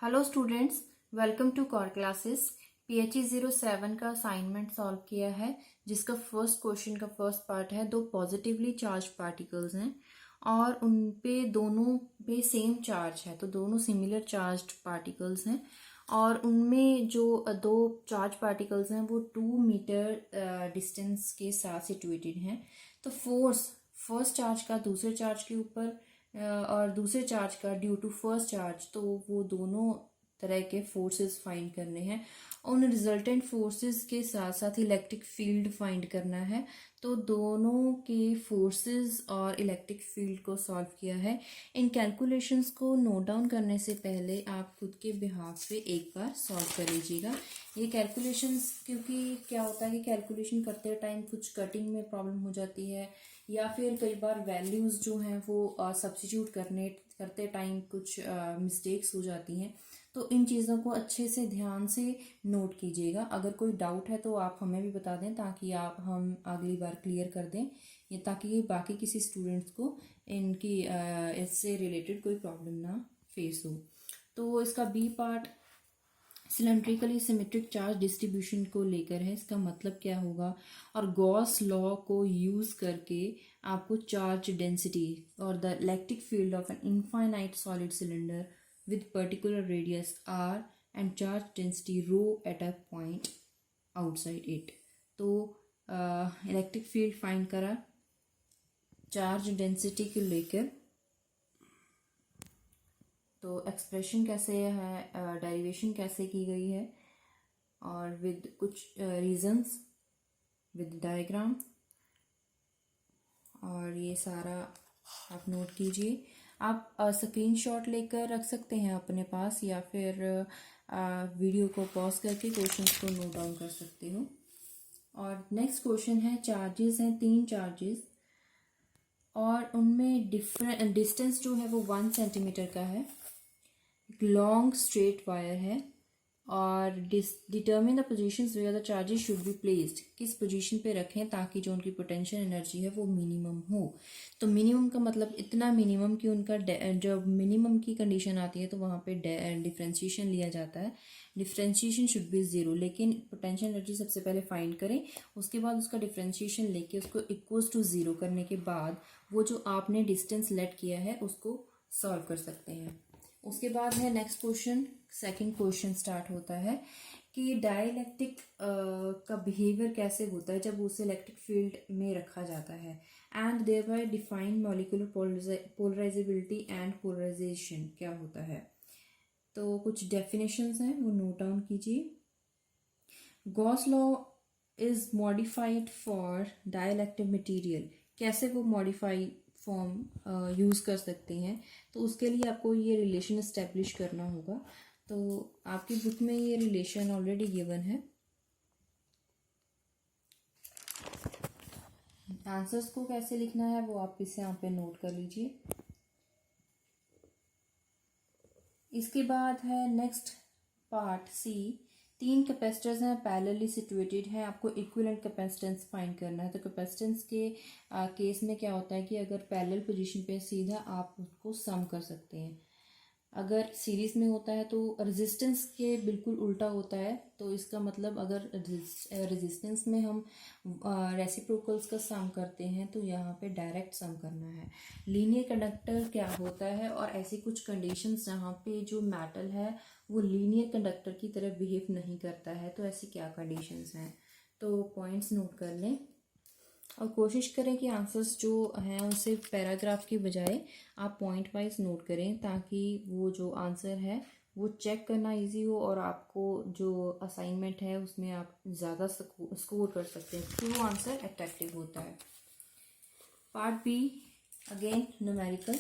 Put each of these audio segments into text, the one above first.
Hello students, welcome to core classes. PHE 07 का assignment solve किया है, जिसका फर्स्ट क्वेश्चन का फर्स्ट पार्ट है। दो पॉजिटिवली चार्ज पार्टिकल्स हैं और उन पे दोनों पे सेम चार्ज है, तो दोनों सिमिलर चार्ज्ड पार्टिकल्स हैं और उनमें जो दो चार्ज पार्टिकल्स हैं वो 2 मीटर डिस्टेंस के साथ सिचुएटेड हैं। तो फोर्स फर्स्ट चार्ज का दूसरे चार्ज के ऊपर और दूसरे चार्ज का ड्यू टू फर्स्ट चार्ज, तो वो दोनों तरह के फोर्सेस फाइंड करने हैं। उन रिजल्टेंट फोर्सेस के साथ साथ इलेक्ट्रिक फील्ड फाइंड करना है। तो दोनों के फोर्सेस और इलेक्ट्रिक फील्ड को सॉल्व किया है। इन कैलकुलेशंस को नोट डाउन करने से पहले आप खुद के बिहाफ पे एक बार सॉल्व कर लीजिएगा ये कैलकुलेशंस, क्योंकि क्या होता है कि कैलकुलेशन करते टाइम कुछ कटिंग में प्रॉब्लम हो जाती है या फिर कई बार वैल्यूज़ जो हैं वो सब्स्टिट्यूट करते टाइम कुछ मिस्टेक्स हो जाती हैं। तो इन चीज़ों को अच्छे से ध्यान से नोट कीजिएगा। अगर कोई डाउट है तो आप हमें भी बता दें ताकि हम अगली बार क्लियर कर दें, ये ताकि बाकी किसी स्टूडेंट्स को इनकी इससे रिलेटेड कोई प्रॉब्लम ना फेस हो। तो इसका B part cylindrically symmetric charge distribution को लेकर है। इसका मतलब क्या होगा, और गॉस लॉ को यूज करके आपको चार्ज डेंसिटी और the electric field of an infinite solid cylinder with particular radius r and charge density rho at a point outside it. तो इलेक्ट्रिक फील्ड फाइंड करा चार्ज डेंसिटी को लेकर, तो expression कैसे है, डेरिवेशन कैसे की गई है और विद कुछ रीजंस विद डायग्राम, और ये सारा आप नोट कीजिए। आप स्क्रीनशॉट लेकर रख सकते हैं अपने पास या फिर वीडियो को पॉज करके क्वेश्चंस को नोट डाउन कर सकते हो। और नेक्स्ट क्वेश्चन है, चार्जेस हैं 3 चार्जेस और उनमें डिफरेंट डिस्टेंस जो है वो 1 सेंटीमीटर का है। एक लॉन्ग स्ट्रेट वायर है और determine the positions where the charges should be placed, किस पोजीशन पे रखें ताकि जो उनकी पोटेंशियल एनर्जी है वो मिनिमम हो। तो मिनिमम का मतलब इतना मिनिमम कि उनका जब मिनिमम की कंडीशन आती है तो वहाँ पे डिफ्रेंशिएशन लिया जाता है। डिफ्रेंशिएशन शुड बी 0, लेकिन पोटेंशियल एनर्जी सबसे पहले फाइंड करें, उसके बाद उसका डिफ्रेंशिएशन लेके उसको इक्वल्स टू 0 करने के बाद वो जो आपने डिस्टेंस लेट किया है उसको सॉल्व कर सकते हैं। उसके बाद है next question, second question start होता है कि डाइलेक्ट्रिक का बिहेवियर कैसे होता है जब उसे इलेक्ट्रिक फील्ड में रखा जाता है, and thereby define molecular polarisability and polarisation क्या होता है। तो कुछ डेफिनेशंस हैं वो नोट डाउन कीजिए। Gauss law is modified for dielectric material, कैसे वो मॉडिफाई फॉर्म यूज़ कर सकते हैं, तो उसके लिए आपको ये रिलेशन इस्टेब्लिश करना होगा। तो आपकी बुक में ये रिलेशन ऑलरेडी गिवन है। आंसर्स को कैसे लिखना है वो आप इसे यहाँ पे नोट कर लीजिए। इसके बाद है नेक्स्ट पार्ट सी, 3 कैपेसिटर्स हैं पैरेलली सिचुएटेड हैं, आपको इक्विवेलेंट कैपेसिटेंस फाइंड करना है। तो कैपेसिटेंस के केस में क्या होता है कि अगर पैरेलल पोजीशन पे सीधा आप उसको सम कर सकते हैं, अगर सीरीज में होता है तो रेजिस्टेंस के बिल्कुल उल्टा होता है। तो इसका मतलब अगर रेजिस्टेंस में हम रेसिप्रोकल्स का सम करते हैं तो यहाँ पे डायरेक्ट सम करना है। लीनियर कंडक्टर क्या होता है, और ऐसी कुछ कंडीशंस जहाँ पे जो मेटल है वो लीनियर कंडक्टर की तरह बिहेव नहीं करता है, तो ऐसी क्या कंडीशंस हैं, तो पॉइंट्स नोट कर लें और कोशिश करें कि आंसर्स जो हैं उसे पैराग्राफ की बजाय आप पॉइंट वाइज नोट करें, ताकि वो जो आंसर है वो चेक करना इजी हो और आपको जो असाइनमेंट है उसमें आप ज़्यादा स्कोर कर सकते हैं, तो वो आंसर अट्रैक्टिव होता है। Part B, again numerical.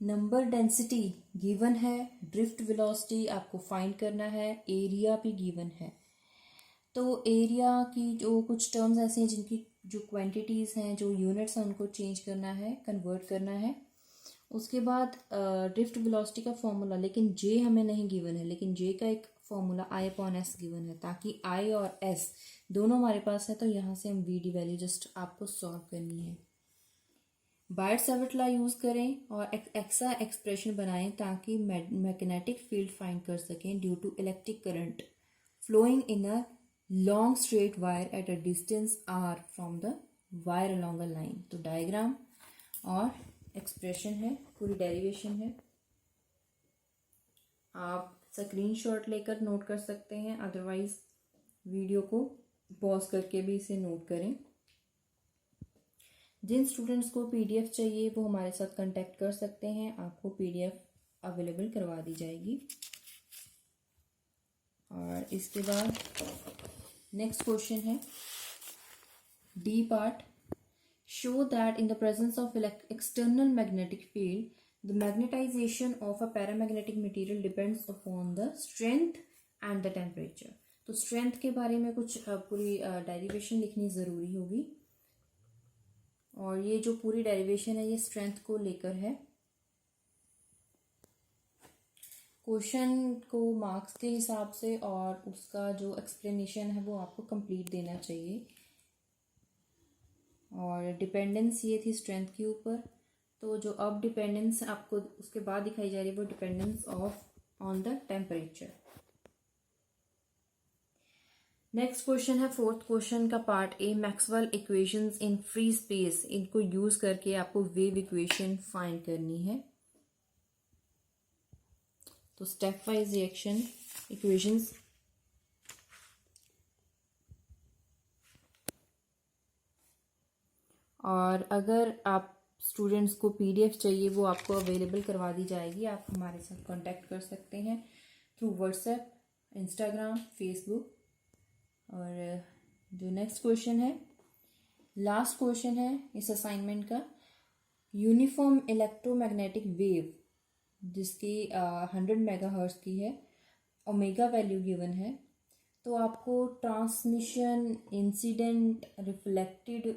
Number density given है, ड्रिफ्ट वेलोसिटी आपको फाइंड करना है, एरिया भी गिवन है। तो एरिया की जो कुछ टर्म्स ऐसे हैं जिनकी जो क्वांटिटीज़ हैं, जो यूनिट्स हैं, उनको चेंज करना है, कन्वर्ट करना है। उसके बाद ड्रिफ्ट वेलोसिटी का फॉर्मूला, लेकिन जे हमें नहीं गिवन है, लेकिन जे का एक फॉर्मूला I/S गिवन है, ताकि I और S दोनों हमारे पास है, तो यहाँ से हम V की वैल्यू जस्ट आपको सॉल्व करनी है। बायट सावर्ट लॉ यूज़ करें और ऐसा एक्सप्रेशन बनाएं ताकि मैग्नेटिक फील्ड फाइंड कर सकें due to electric current flowing in a long straight wire at a distance R from the wire along a line. तो डायग्राम और एक्सप्रेशन है, पूरी डेरिवेशन है। आप स्क्रीनशॉट लेकर नोट कर सकते हैं, अदरवाइज वीडियो को पॉज करके भी इसे नोट करें। जिन स्टूडेंट्स को पीडीएफ चाहिए वो हमारे साथ कांटेक्ट कर सकते हैं, आपको पीडीएफ अवेलेबल करवा दी जाएगी। और इसके बाद नेक्स्ट क्वेश्चन है D part. Show that in the presence of external magnetic field the magnetization of a paramagnetic material depends upon the strength and the temperature. तो स्ट्रेंथ के बारे में कुछ पूरी डेरिवेशन लिखनी ज़रूरी होगी, और ये जो पूरी डेरिवेशन है ये स्ट्रेंथ को लेकर है। क्वेश्चन को मार्क्स के हिसाब से और उसका जो एक्सप्लेनेशन है वो आपको कंप्लीट देना चाहिए। और डिपेंडेंस ये थी स्ट्रेंथ के ऊपर, तो जो अब डिपेंडेंस आपको उसके बाद दिखाई जा रही है वो dependence of on the temperature. Next question है फोर्थ क्वेश्चन का part A, Maxwell equations in free space. इनको यूज करके आपको वेव इक्वेशन फाइंड करनी है। तो स्टेप वाइज रिएक्शन इक्वेशंस और अगर आप स्टूडेंट्स को पीडीएफ चाहिए वो आपको अवेलेबल करवा दी जाएगी। आप हमारे साथ कांटेक्ट कर सकते हैं थ्रू व्हाट्सएप, इंस्टाग्राम, फेसबुक। और जो नेक्स्ट क्वेश्चन है, लास्ट क्वेश्चन है इस असाइनमेंट का, यूनिफॉर्म इलेक्ट्रोमैग्नेटिक वेव जिसकी 100 मेगाहर्ट्ज की है, ओमेगा वैल्यू गिवन है। तो आपको transmission, incident, reflected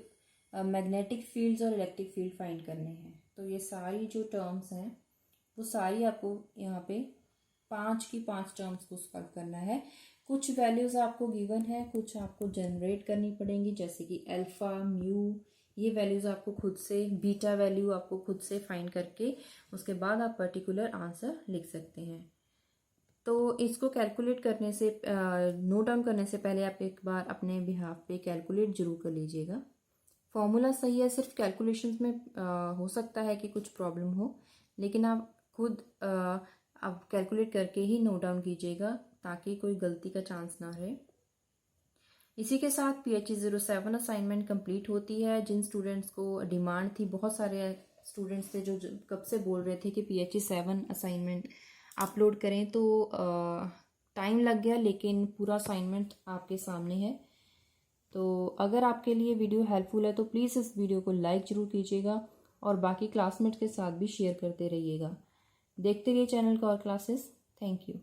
magnetic fields और इलेक्ट्रिक फील्ड फाइंड करने हैं। तो ये सारी जो टर्म्स हैं वो सारी आपको यहाँ पे 5 की 5 टर्म्स को सॉल्व करना है। कुछ वैल्यूज़ आपको गिवन है, कुछ आपको जनरेट करनी पड़ेंगी, जैसे कि अल्फा, म्यू, ये वैल्यूज़ आपको खुद से, बीटा वैल्यू आपको खुद से फाइंड करके उसके बाद आप पर्टिकुलर आंसर लिख सकते हैं। तो इसको कैलकुलेट करने से, नोट डाउन करने से पहले आप एक बार अपने बिहाफ पे कैलकुलेट जरूर कर लीजिएगा। फॉर्मूला सही है, सिर्फ कैलकुलेशंस में हो सकता है कि कुछ प्रॉब्लम हो, लेकिन आप खुद आप कैलकुलेट करके ही नोट डाउन कीजिएगा ताकि कोई गलती का चांस ना रहे। इसी के साथ PHE 07 असाइनमेंट कंप्लीट होती है। जिन स्टूडेंट्स को डिमांड थी, बहुत सारे स्टूडेंट्स थे जो कब से बोल रहे थे कि PHE 7 असाइनमेंट अपलोड करें, तो टाइम लग गया, लेकिन पूरा असाइनमेंट आपके सामने है। तो अगर आपके लिए वीडियो हेल्पफुल है तो प्लीज़ इस वीडियो को लाइक ज़रूर कीजिएगा और बाकी क्लासमेट्स के साथ भी शेयर करते रहिएगा। देखते रहिए चैनल को और क्लासेस। Thank you.